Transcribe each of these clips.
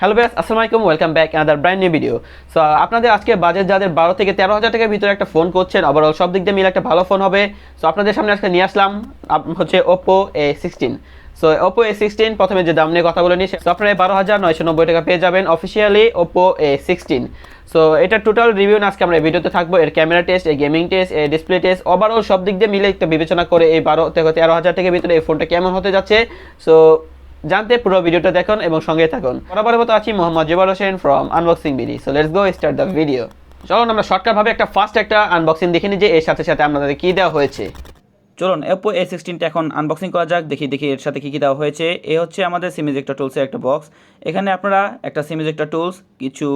Hello guys, আসসালামু আলাইকুম, welcome back another brand new video. So আপনাদের আজকে বাজেট যাদের 12 থেকে 13,000 টাকার ভিতরে একটা ফোন করছেন, ওভারঅল সব দিক দিয়ে মিলে একটা ভালো ফোন হবে। সো আপনাদের সামনে আজকে নিয়ে আসলাম হচ্ছে OPPO A16। So OPPO A16 প্রথমে যে দাম নিয়ে কথা বলে নিই, সো আপনারা 12,990 টাকা পেয়ে যাবেন অফিসিয়ালি OPPO A16। সো এটা টোটাল রিভিউ না আজকে আমরা এই ভিডিওতে থাকবো, এর ক্যামেরা টেস্ট, এই গেমিং টেস্ট, এই ডিসপ্লে টেস্ট, ওভারঅল সব দিক দিয়ে মিলে একটা বিবেচনা করে এই 12 থেকে 13,000 টাকার ভিতরে এই ফোনটা কেমন হতে যাচ্ছে। সো জানতে পুরো ভিডিওটা দেখুন এবং সঙ্গে থাকুন। বরাবরের মতো আছি Mohammad Jubal Hossain from unboxing BD. So let's go start the video. চলুন আমরা শর্টকাট ভাবে ফার্স্ট একটা আনবক্সিং দেখে নিই যে এর সাথে সাথে আপনাদের কি দেওয়া হয়েছে। চলুন OPPO A16টা এখন আনবক্সিং করা যাক, দেখি এর সাথে কী কী দেওয়া হয়েছে। এ হচ্ছে আমাদের সিম ইজেক্টর টুলসের একটা বক্স। এখানে আপনারা একটা সিম ইজেক্টর টুলস, কিছু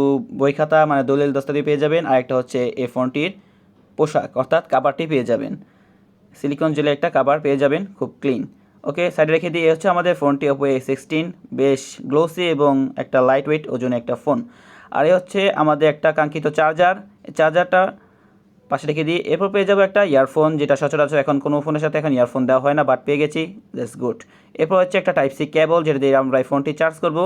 বই খাতা মানে দলিল দস্তাবেজ পেয়ে যাবেন, আর একটা হচ্ছে এই ফোনটির পোশাক অর্থাৎ কাভারটি পেয়ে যাবেন। সিলিকন জেলে একটা কাভার পেয়ে যাবেন, খুব ক্লিন। ওকে, সাইডে রেখে দিয়ে হচ্ছে আমাদের ফোনটি OPPO A16, বেশ গ্লোসি এবং একটা লাইট ওয়েট ওজনে একটা ফোন। আর এ হচ্ছে আমাদের একটা কাঙ্ক্ষিত চার্জারটা পাশে রেখে দিই। এরপর পেয়ে যাবো একটা ইয়ারফোন, যেটা সচরাচর এখন কোনো ফোনের সাথে এখন ইয়ারফোন দেওয়া হয় না, বাট পেয়ে গেছি, দ্যাটস গুড। এরপর হচ্ছে একটা টাইপ সি কেবল, যেটা দিয়ে আমরা এই ফোনটি চার্জ করব।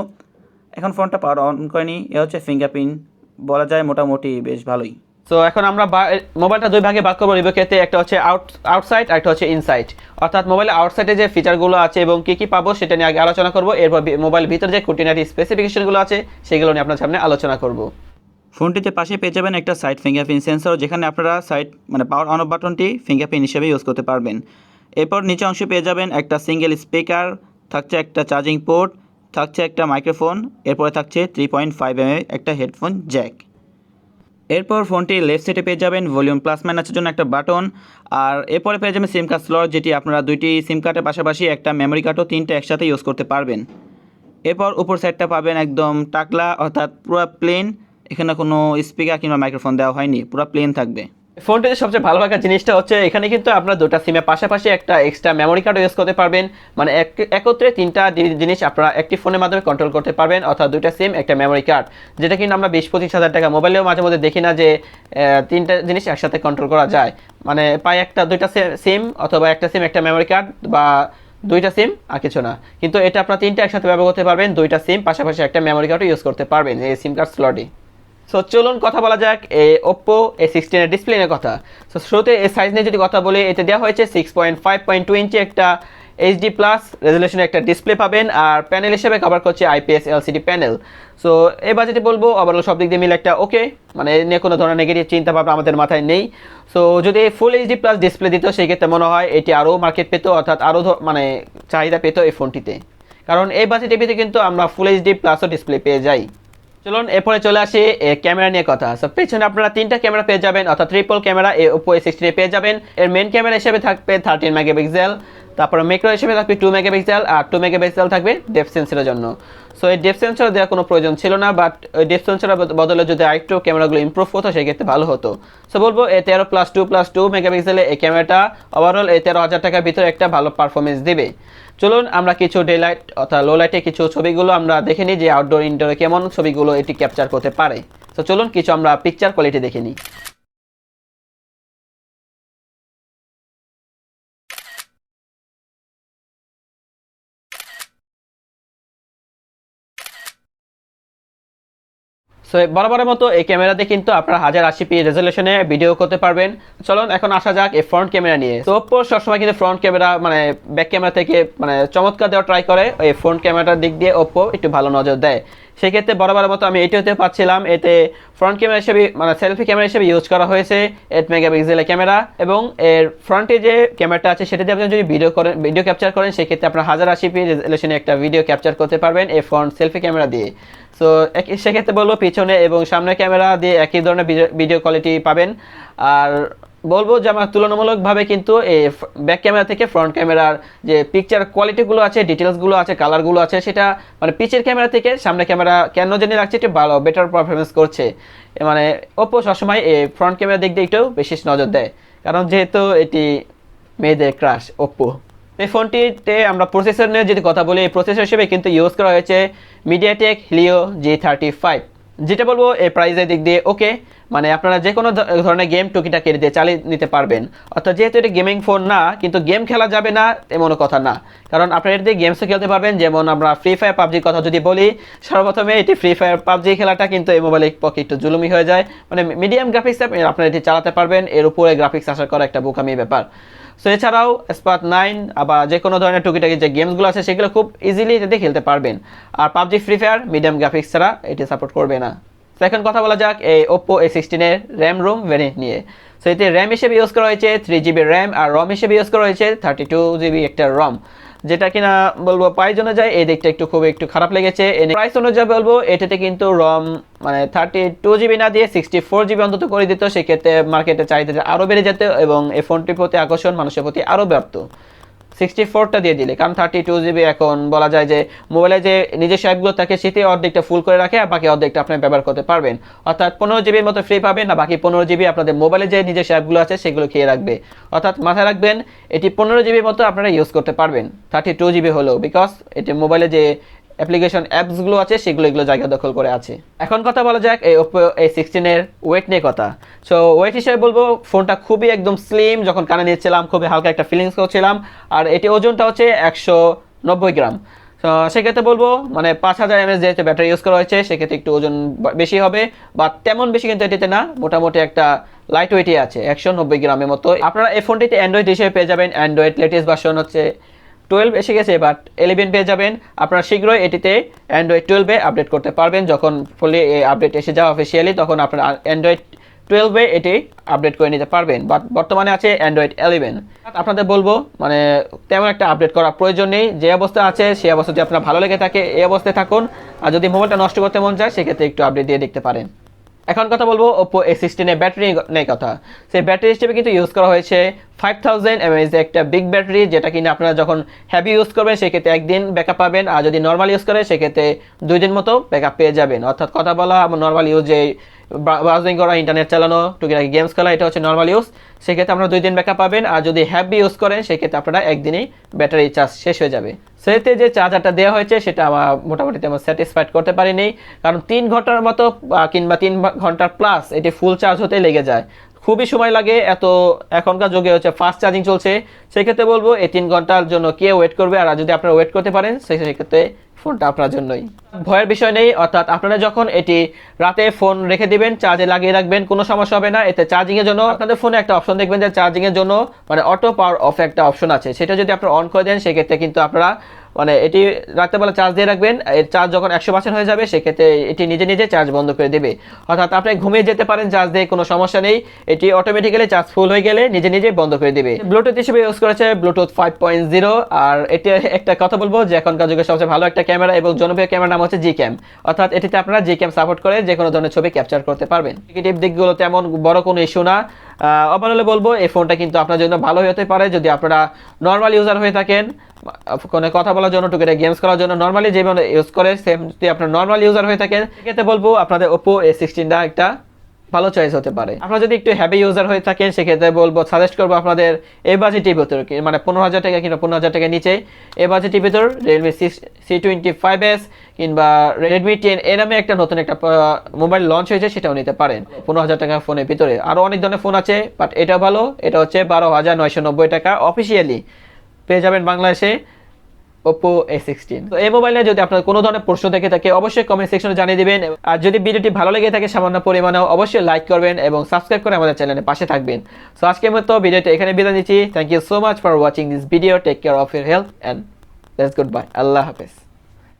এখন ফোনটা পাওয়ার অন করিনি। এ হচ্ছে ফিঙ্গারপ্রিন্ট, বলা যায় মোটামুটি বেশ ভালোই। সো এখন আমরা মোবাইলটা দুই ভাগে ভাগ করবো রিভিউ ক্ষেত্রে, একটা হচ্ছে আউটসাইড আর একটা হচ্ছে ইনসাইড। অর্থাৎ মোবাইলের আউটসাইডে যে ফিচারগুলো আছে এবং কী কী পাবো সেটা নিয়ে আগে আলোচনা করবো। এরপর মোবাইল ভিতরে যে খুঁটিনাটি স্পেসিফিকেশনগুলো আছে সেগুলো নিয়ে আপনার সামনে আলোচনা করবো। ফোনটিতে পাশে পেয়ে যাবেন একটা সাইড ফিঙ্গারপ্রিন্ট সেন্সর, যেখানে আপনারা সাইড মানে পাওয়ার অন অফ বাটনটি ফিঙ্গারপ্রিন্ট হিসেবে ইউজ করতে পারবেন। এরপর নিচে অংশে পেয়ে যাবেন একটা সিঙ্গেল স্পিকার, থাকছে একটা চার্জিং পোর্ট, থাকছে একটা মাইক্রোফোন, এরপরে থাকছে 3.5 mm একটা হেডফোন জ্যাক। এরপর ফোনটির লেফট সাইডে পেয়ে যাবেন ভলিউম প্লাস মাইনাসের জন্য একটা বাটন, আর এরপরে পেয়ে যাবেন সিম কার্ড স্লট, যেটি আপনারা দুইটি সিম কার্ডের পাশাপাশি একটা মেমোরি কার্ডও তিনটা একসাথে ইউজ করতে পারবেন। এরপর উপর সাইডটা পাবেন একদম টাকলা অর্থাৎ পুরো প্লেন, এখানে কোনো স্পিকার কিংবা মাইক্রোফোন দেওয়া হয়নি, পুরো প্লেন থাকবে। ফোনটিতে সবচেয়ে ভালো লাগার জিনিসটা হচ্ছে এখানে কিন্তু আপনার দুটো সিমের পাশাপাশি একটা এক্সট্রা মেমোরি কার্ড ইউজ করতে পারবেন। মানে একত্রে তিনটা জিনিস আপনারা একটি ফোনের মাধ্যমে কন্ট্রোল করতে পারবেন, অর্থাৎ দুইটা সিম একটা মেমোরি কার্ড, যেটা কিন্তু আমরা 20-25 হাজার টাকা মোবাইলেও মাঝে মধ্যে দেখি না যে তিনটা জিনিস একসাথে কন্ট্রোল করা যায়। মানে পাই দুইটা সিম অথবা একটা সিম একটা মেমোরি কার্ড বা দুইটা সিম আর কিছু না, কিন্তু এটা আপনারা তিনটা একসাথে ব্যবহার করতে পারবেন, দুইটা সিম পাশাপাশি একটা মেমোরি কার্ডও ইউজ করতে পারবেন এই সিম কার্ড স্লটে। সো চলুন কথা বলা যাক এই OPPO A16 এর ডিসপ্লে নিয়ে কথা। সো শুরুতে এই সাইজ নিয়ে যদি কথা বলি, এতে দেওয়া হয়েছে 6.5.2 ইঞ্চি একটা HD+ রেজলিউশনের একটা ডিসপ্লে পাবেন, আর প্যানেল হিসেবে কভার করছে IPS LCD প্যানেল। সো এই বাজেটে বলবো ওভারঅল সব দিক দিয়ে মিলে একটা ওকে, মানে নিয়ে কোনো ধরনের নেগেটিভ চিন্তা ভাবনা আমাদের মাথায় নেই। সো যদি ফুল HD+ ডিসপ্লে দিত সেই ক্ষেত্রে মনে হয় এটি আরও মার্কেট পেত, অর্থাৎ আরও মানে চাহিদা পেত এই ফোনটিতে, কারণ এই বাজেটের ভিতরে কিন্তু আমরা ফুল HD+ও ডিসপ্লে পেয়ে যাই। চলুন এরপরে চলে আসি ক্যামেরা নিয়ে কথা। সো পেছনে আপনারা তিনটা ক্যামেরা পেয়ে যাবেন, অর্থাৎ ট্রিপল ক্যামেরা এই OPPO A16 এ পেয়ে যাবেন। এর মেন ক্যামেরা হিসেবে থাকবে 13 মেগাপিক্সেল, তারপরে ম্যাক্রো হিসেবে থাকবে 2 মেগাপিক্সেল, আর 2 মেগাপিক্সেল থাকবে ডেপথ সেন্সরের জন্য। সো এই ডেপথ সেন্সর দেওয়ার কোনো প্রয়োজন ছিল না, বাট ওই ডেপথ সেন্সরের বদলে যদি আরেকটু ক্যামেরাগুলো ইমপ্রুভ হতো সেক্ষেত্রে ভালো হতো। সো বলবো এই 13+2+2 মেগাপিক্সেলের এই ক্যামেরাটা ওভারঅল এই 13,000 টাকার ভিতরে একটা ভালো পারফরমেন্স দিবে। চলুন আমরা কিছু ডে লাইট অর্থাৎ লো লাইটে কিছু ছবিগুলো আমরা দেখে নিই যে আউটডোর ইনডোরে কেমন ছবিগুলো এটি ক্যাপচার করতে পারে। তো চলুন কিছু আমরা পিকচার কোয়ালিটি দেখে নিই। সো বরাবরের মতো এই ক্যামেরাতে কিন্তু আপনারা 1080p রেজলিউশনে ভিডিও করতে পারবেন। চলুন এখন আসা যাক এই ফ্রন্ট ক্যামেরা নিয়ে। তো OPPO সবসময় কিন্তু ফ্রন্ট ক্যামেরা মানে ব্যাক ক্যামেরা থেকে মানে চমৎকার দেওয়া ট্রাই করে, এই ফ্রন্ট ক্যামেরাটার দিক দিয়ে OPPO একটু ভালো নজর দেয়। সেক্ষেত্রে বরাবরের মতো আমি এটিতে পাচ্ছিলাম, এতে ফ্রন্ট ক্যামেরা হিসেবে মানে সেলফি ক্যামেরা হিসেবে ইউজ করা হয়েছে 8 মেগাপিক্সেলের ক্যামেরা, এবং এর ফ্রন্টে যে ক্যামেরাটা আছে সেটাতে আপনি যদি ভিডিও ক্যাপচার করেন সেক্ষেত্রে আপনার 1080p রেজলিউশনে একটা ভিডিও ক্যাপচার করতে পারবেন এই ফ্রন্ট সেলফি ক্যামেরা দিয়ে। সো সেক্ষেত্রে বলবো পিছনে এবং সামনের ক্যামেরা দিয়ে একই ধরনের ভিডিও কোয়ালিটি পাবেন। আর বলবো যে আমার তুলনামূলকভাবে কিন্তু এই ব্যাক ক্যামেরা থেকে ফ্রন্ট ক্যামেরার যে পিকচার কোয়ালিটিগুলো আছে, ডিটেলসগুলো আছে, কালারগুলো আছে, সেটা মানে পিছের ক্যামেরা থেকে সামনের ক্যামেরা কেন জানি লাগছে একটু ভালো বেটার পারফরমেন্স করছে। মানে OPPO সবসময় এই ফ্রন্ট ক্যামেরা দিক দিয়ে একটু বেশি নজর দেয়, কারণ যেহেতু এটি মেয়েদের ক্রাশ OPPO। এই ফোনটিতে আমরা প্রসেসর নিয়ে যদি কথা বলি, এই প্রসেসর হিসেবে কিন্তু ইউজ করা হয়েছে MediaTek Helio G35, যেটা বলবো এই প্রাইসের দিক দিয়ে ওকে, মানে আপনারা যে কোনো ধরনের গেম টুকিটাকি দিয়ে চালিয়ে নিতে পারবেন। অর্থাৎ যেহেতু এটা গেমিং ফোন না, কিন্তু গেম খেলা যাবে না এমনও কথা না, কারণ আপনারা এটা দিয়ে গেমসও খেলতে পারবেন। যেমন আমরা ফ্রি ফায়ার পাবজির কথা যদি বলি, সর্বপ্রথমে এটি ফ্রি ফায়ার পাবজি খেলাটা কিন্তু এই মোবাইলের পক্ষে একটু জুলুমি হয়ে যায়, মানে মিডিয়াম গ্রাফিক্স আপনারা এটি চালাতে পারবেন, এর উপরে গ্রাফিক্স আসার করা একটা বোকামি ব্যাপার। সো এছাড়াও স্পার্ক 9 আবার যে কোনো ধরনের টুকিটাকি যে গেমসগুলো আছে সেগুলো খুব ইজিলি এটাতে খেলতে পারবেন। আর PUBG free fire medium graphics ছাড়া এটি সাপোর্ট করবে না। তো এখন কথা বলা যাক এই OPPO A16 এর র্যাম রোম ভ্যারিয়েন্ট নিয়ে। সো এতে র্যাম হিসেবে ইউজ করা হয়েছে 3GB র্যাম, আর রম হিসেবে ইউজ করা হয়েছে 32GB একটা রম, যেটা কিনা বলবো প্রাইস অনুযায়ী এই দিকটা একটু খারাপ লেগেছে। প্রাইস অনুযায়ী বলবো এটাতে কিন্তু রম মানে 32GB না দিয়ে 64GB অন্তত করে দিত, সেক্ষেত্রে মার্কেটে চাহিদা আরও বেড়ে যেত এবং এই ফোনটির প্রতি আকর্ষণ মানুষের প্রতি আরও বাড়তো। 64টা দিয়ে দিলে, কারণ 32GB এখন বলা যায় যে মোবাইলে যে নিজস্ব অ্যাপগুলো থাকে সেটি অর্ধেকটা ফুল করে রাখে আর বাকি অর্ধেকটা আপনি ব্যবহার করতে পারবেন। অর্থাৎ 15GBর মতো ফ্রি পাবেন, না বাকি 15GB আপনাদের মোবাইলে যে নিজস্ব অ্যাপগুলো আছে সেগুলো খেয়ে রাখবে। অর্থাৎ মাথায় রাখবেন এটি 15GBর মতো আপনারা ইউজ করতে পারবেন 32GB হলেও, বিকজ এটি মোবাইলে যে অ্যাপ্লিকেশন অ্যাপসগুলো আছে এগুলো জায়গা দখল করে আছে। এখন কথা বলা যাক এই OPPO A16 এর ওয়েট নিয়ে কথা। সো ওয়েট হিসেবে বলবো ফোনটা খুবই একদম স্লিম, যখন কানে নিয়েছিলাম খুবই হালকা একটা ফিলিংস করছিলাম। আর এটি ওজনটা হচ্ছে 190 গ্রাম। তো সেক্ষেত্রে বলবো মানে 5000 mAh যেহেতু ব্যাটারি ইউজ করা হয়েছে সেক্ষেত্রে একটু ওজন বেশি হবে, বা তেমন বেশি কিন্তু এটিতে না, মোটামুটি একটা লাইট ওয়েটই আছে 190 গ্রামের মতো। আপনারা এই ফোনটিতে অ্যান্ড্রয়েড হিসেবে পেয়ে যাবেন, অ্যান্ড্রয়েড লেটেস্ট ভার্সন হচ্ছে 12 এসে গেছে, বাট 11 পেয়ে যাবেন। আপনারা শীঘ্রই এটিতে অ্যান্ড্রয়েড 12-এ আপডেট করতে পারবেন। যখন ফুলি আপডেট এসে যাওয়া অফিসিয়ালি তখন আপনারা অ্যান্ড্রয়েড 12-এ এটি আপডেট করে নিতে পারবেন, বাট বর্তমানে আছে অ্যান্ড্রয়েড 11। আপনাদের বলবো মানে তেমন একটা আপডেট করার প্রয়োজন নেই, যে অবস্থা আছে সেই অবস্থা যদি আপনার ভালো লেগে থাকে এই অবস্থায় থাকুন, আর যদি মোবাইলটা নষ্ট করতে মন চায় সেক্ষেত্রে একটু আপডেট দিয়ে দেখতে পারেন। এখন কথা বলবো OPPO A16 এর ব্যাটারি নিয়ে কথা। সেই ব্যাটারি হিসেবে কিন্তু ইউজ করা হয়েছে 5000 mAh একটা বিগ ব্যাটারি, যেটা কিনা আপনারা যখন হেভি ইউজ করবেন সেক্ষেত্রে একদিন ব্যাকআপ পাবেন, আর যদি নর্মাল ইউজ করেন সেক্ষেত্রে 2 দিন মতো ব্যাকআপ পেয়ে যাবেন। অর্থাৎ কথা বলা নর্মাল ইউজ, যে ব্রাউজিং করা, ইন্টারনেট চালানো, টুকিটাকি গেমস খেলা, এটা হচ্ছে নর্মাল ইউজ, সেক্ষেত্রে আপনারা 2 দিন ব্যাকআপ পাবেন। আর যদি হেভি ইউজ করেন সেক্ষেত্রে আপনারা একদিনেই ব্যাটারি চার্জ শেষ হয়ে যাবে। সেতে যে চার্জারটা দেওয়া হয়েছে সেটা আমার মোটামুটি তেমন স্যাটিসফাইড করতে পারিনি, কারণ 3 ঘন্টার মতো কিংবা 3 ঘন্টার প্লাস এটি ফুল চার্জ হতে লেগে যায়, খুবই সময় লাগে। এখনকার যুগে হচ্ছে ফাস্ট চার্জিং চলছে, সেক্ষেত্রে বলবো এই 3 ঘন্টার জন্য কে ওয়েট করবে। আর যদি আপনারা ওয়েট করতে পারেন সেক্ষেত্রে ফোনটা আপনার জন্যই। ভয়ের বিষয় নেই, অর্থাৎ আপনারা যখন এটি রাতে ফোন রেখে দিবেন চার্জে লাগিয়ে রাখবেন, কোনো সমস্যা হবে না। এতে চার্জিংয়ের জন্য আপনাদের ফোনে একটা অপশন দেখবেন যে চার্জিংয়ের জন্য মানে অটো পাওয়ার অফ একটা অপশন আছে, সেটা যদি আপনারা অন করে দেন সেক্ষেত্রে কিন্তু আপনারা মানে এটি রাত্রেবেলা চার্জ দিয়ে রাখবেন, এর চার্জ যখন 100% হয়ে যাবে সেক্ষেত্রে এটি নিজে নিজে চার্জ বন্ধ করে দেবে। অর্থাৎ আপনি ঘুমিয়ে যেতে পারেন চার্জ দিয়ে, কোনো সমস্যা নেই, এটি অটোমেটিক্যালি চার্জ ফুল হয়ে গেলে নিজে নিজে বন্ধ করে দেবে। ব্লুটুথ হিসেবে ইউজ করেছে ব্লুটুথ 5.0। আর এটি একটা কথা বলবো যে এখনকার যুগে সবচেয়ে ভালো একটা ক্যামেরা এবং জনপ্রিয় ক্যামেরার নাম হচ্ছে Gcam। অর্থাৎ এটিতে আপনারা Gcam সাপোর্ট করে যে কোনো ধরনের ছবি ক্যাপচার করতে পারবেন। নেগেটিভ দিকগুলো তেমন বড় কোনো ইস্যু না। ওভারঅলে বলবো এই ফোনটা কিন্তু আপনার জন্য ভালো হতে পারে যদি আপনারা নর্মাল ইউজার হয়ে থাকেন, কোনো কথা বলার জন্য, টুকিটাকি গেমস করার জন্য নর্মালি যেভাবে ইউজ করে সেম যদি আপনার নর্মাল ইউজার হয়ে থাকেন সেক্ষেত্রে বলবো আপনাদের OPPO A16টা একটা ভালো চয়েস হতে পারে। আপনারা যদি একটু হেভি ইউজার হয়ে থাকেন সেক্ষেত্রে বলবো সাজেস্ট করবো আপনাদের এই বাজেটের ভিতর, মানে 15,000 টাকা কিংবা 15,000 টাকার নিচে এই বাজেটের ভিতর Realme C25s কিংবা Redmi 10 এ নামে একটা নতুন একটা মোবাইল লঞ্চ হয়েছে, সেটাও নিতে পারেন 15,000 টাকা ফোনের ভিতরে। আরও অনেক ধরনের ফোন আছে, বাট এটা ভালো, এটা হচ্ছে 12,990 টাকা অফিসিয়ালি পেয়ে যাবেন বাংলাদেশে OPPO A16। তো এই মোবাইলে যদি আপনার কোনো ধরনের প্রশ্ন থেকে থাকে অবশ্যই কমেন্ট সেকশনে জানিয়ে দিবেন, আর যদি ভিডিওটি ভালো লেগে থাকে সামান্য পরিমাণেও অবশ্যই লাইক করবেন এবং সাবস্ক্রাইব করে আমাদের চ্যানেলের পাশে থাকবেন। সো আজকের মতো ভিডিওটি এখানে বিদায় নিচ্ছি। Thank you so much for watching this video. Take care of your health and let's good bye. আল্লাহ হাফেজ।